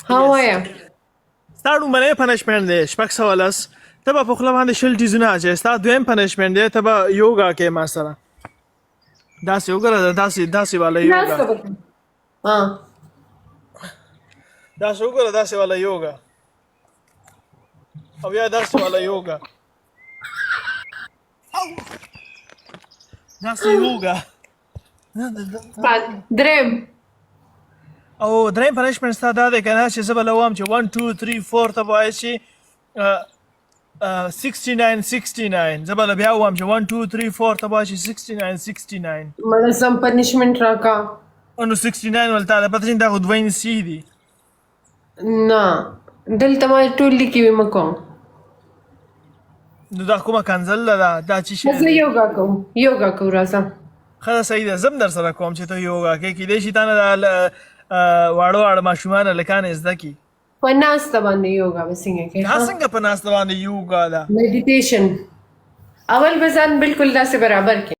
ها وایا ستا لومړنی پنشمنټ دی 610 ته به په خوله باندې شل ټیزونه اچوې ستا دویم پنشمنټ دی ته به یوګا کوې ما سره داسې وګوره داسې والا یوګا ها داسې وګوره داسې والا یوګا او یا داسې والا یوګا داسې یوګا دریم او دریم پنشمنټ ستا دا دی که نه چې زه به لوم چې 1 2 3 4 ته به وایې چې 69 69 زه به بیا ووایم چې 1 2 3 4 ته به وایې چې 69 69 منظم پنشمنٹ راکا نو 69 ولته ده پته چې دا خو دوه انسي دي نه دلته ما ټول لیکي وي مکو نو دا کومه کنزل ده دا چې شی زه یوګا کوم راځه ښه ده صحیح ده زه هم در سره کوم چې ته یوګا کوې کیدای شي تا نه دا واړه ماشومان هلکان زده کړي په ناسته باندې یوګا به څنګه کوې دا څنګه په ناسته باندې یوګا ده میډیټیشن اول به ځان بالکل داسې برابر کړې